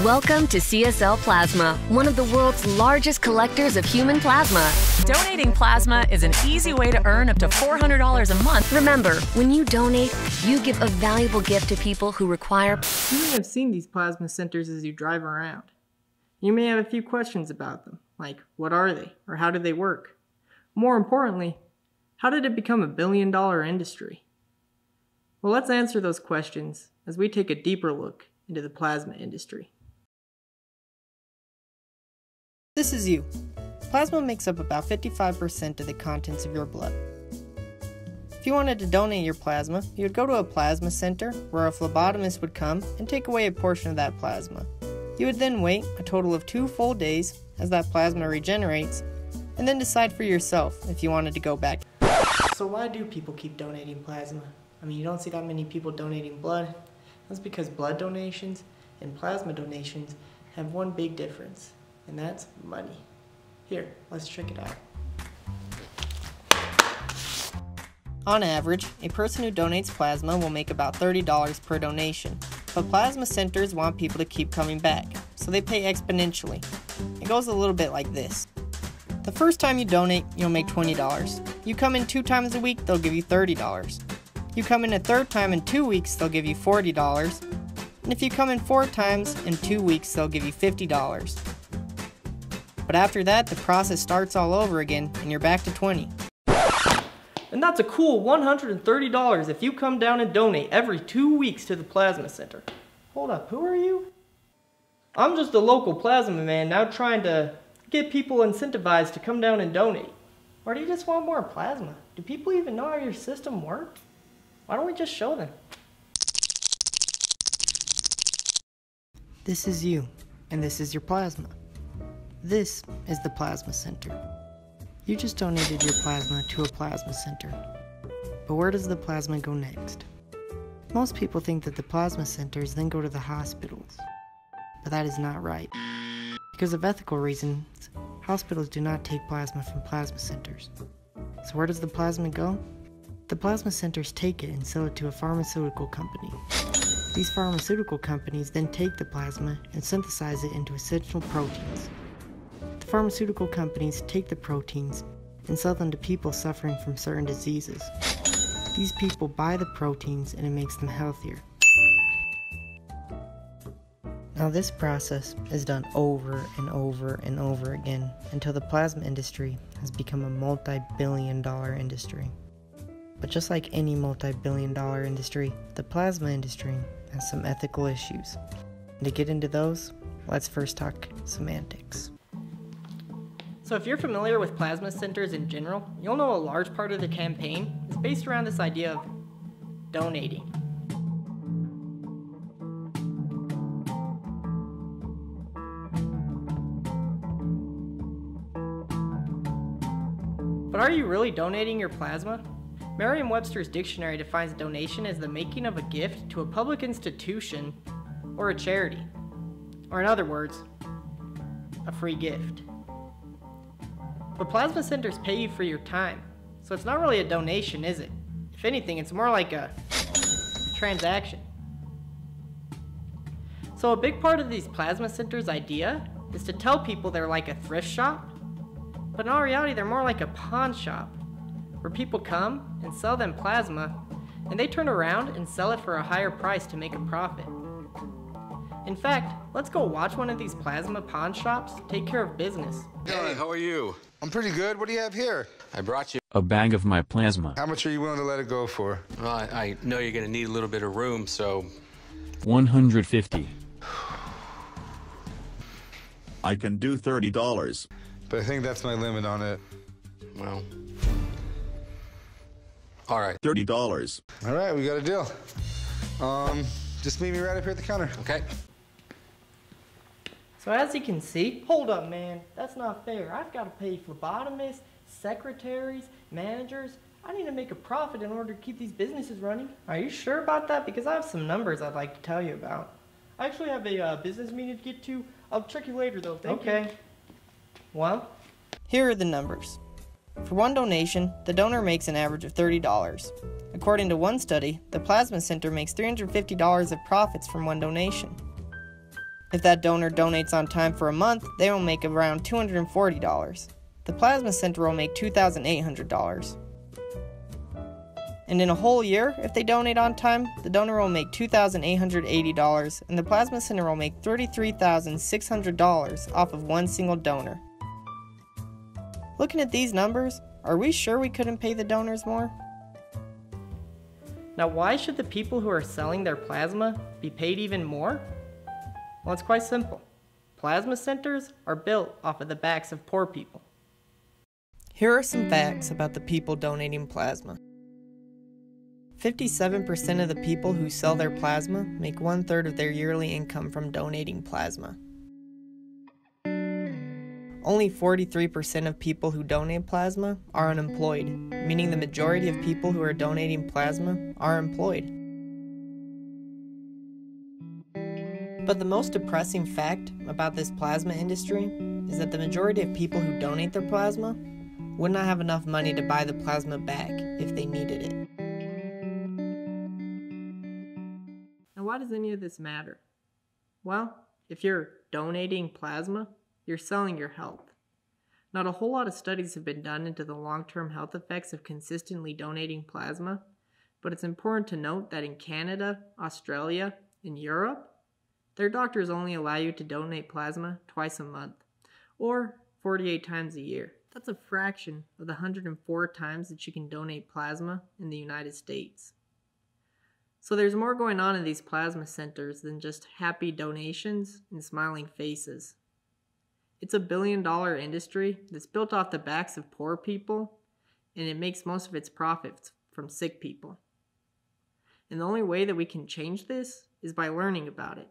Welcome to CSL Plasma, one of the world's largest collectors of human plasma. Donating plasma is an easy way to earn up to $400 a month. Remember, when you donate, you give a valuable gift to people who require. You may have seen these plasma centers as you drive around. You may have a few questions about them, like what are they, or how do they work? More importantly, how did it become a billion-dollar industry? Well, let's answer those questions as we take a deeper look into the plasma industry. This is you. Plasma makes up about 55% of the contents of your blood. If you wanted to donate your plasma, you would go to a plasma center where a phlebotomist would come and take away a portion of that plasma. You would then wait a total of 2 full days as that plasma regenerates, and then decide for yourself if you wanted to go back. So why do people keep donating plasma? I mean, you don't see that many people donating blood. That's because blood donations and plasma donations have one big difference, and that's money. Here, let's check it out. On average, a person who donates plasma will make about $30 per donation, but plasma centers want people to keep coming back, so they pay exponentially. It goes a little bit like this. The first time you donate, you'll make $20. You come in 2 times a week, they'll give you $30. You come in a 3rd time in 2 weeks, they'll give you $40. And if you come in 4 times in 2 weeks, they'll give you $50. But after that, the process starts all over again, and you're back to $20. And that's a cool $130 if you come down and donate every 2 weeks to the plasma center. Hold up, who are you? I'm just a local plasma man now trying to get people incentivized to come down and donate. Or do you just want more plasma? Do people even know how your system works? Why don't we just show them? This is you, and this is your plasma. This is the plasma center. You just donated your plasma to a plasma center. But where does the plasma go next? Most people think that the plasma centers then go to the hospitals. But that is not right. Because of ethical reasons, hospitals do not take plasma from plasma centers. So where does the plasma go? The plasma centers take it and sell it to a pharmaceutical company. These pharmaceutical companies then take the plasma and synthesize it into essential proteins. The pharmaceutical companies take the proteins and sell them to people suffering from certain diseases. These people buy the proteins and it makes them healthier. Now this process is done over and over and over again until the plasma industry has become a multi-billion-dollar industry. But just like any multi-billion-dollar industry, the plasma industry has some ethical issues. And to get into those, let's first talk semantics. So if you're familiar with plasma centers in general, you'll know a large part of the campaign is based around this idea of donating. But are you really donating your plasma? Merriam-Webster's dictionary defines donation as the making of a gift to a public institution or a charity. Or in other words, a free gift. But plasma centers pay you for your time, so it's not really a donation, is it? If anything, it's more like a transaction. So a big part of these plasma centers' idea is to tell people they're like a thrift shop, but in all reality they're more like a pawn shop, where people come and sell them plasma, and they turn around and sell it for a higher price to make a profit. In fact, let's go watch one of these plasma pawn shops take care of business. Hey, how are you? I'm pretty good. What do you have here? I brought you a bag of my plasma. How much are you willing to let it go for? Well, I know you're going to need a little bit of room, so... 150. I can do $30. But I think that's my limit on it. Well... All right. $30. All right, we got a deal. Just meet me right up here at the counter. Okay. So as you can see, hold up man, that's not fair. I've got to pay phlebotomists, secretaries, managers. I need to make a profit in order to keep these businesses running. Are you sure about that? Because I have some numbers I'd like to tell you about. I actually have a business meeting to get to. I'll check you later though, thank you. Okay. Well, here are the numbers. For one donation, the donor makes an average of $30. According to one study, the plasma center makes $350 of profits from one donation. If that donor donates on time for a month, they will make around $240. The plasma center will make $2,800. And in a whole year, if they donate on time, the donor will make $2,880 and the plasma center will make $33,600 off of one single donor. Looking at these numbers, are we sure we couldn't pay the donors more? Now, why should the people who are selling their plasma be paid even more? Well, it's quite simple. Plasma centers are built off of the backs of poor people. Here are some facts about the people donating plasma. 57% of the people who sell their plasma make 1/3 of their yearly income from donating plasma. Only 43% of people who donate plasma are unemployed, meaning the majority of people who are donating plasma are employed. But the most depressing fact about this plasma industry is that the majority of people who donate their plasma would not have enough money to buy the plasma back if they needed it. Now, why does any of this matter? Well, if you're donating plasma, you're selling your health. Not a whole lot of studies have been done into the long-term health effects of consistently donating plasma, but it's important to note that in Canada, Australia, and Europe, their doctors only allow you to donate plasma twice a month, or 48 times a year. That's a fraction of the 104 times that you can donate plasma in the United States. So there's more going on in these plasma centers than just happy donations and smiling faces. It's a billion-dollar industry that's built off the backs of poor people, and it makes most of its profits from sick people. And the only way that we can change this is by learning about it.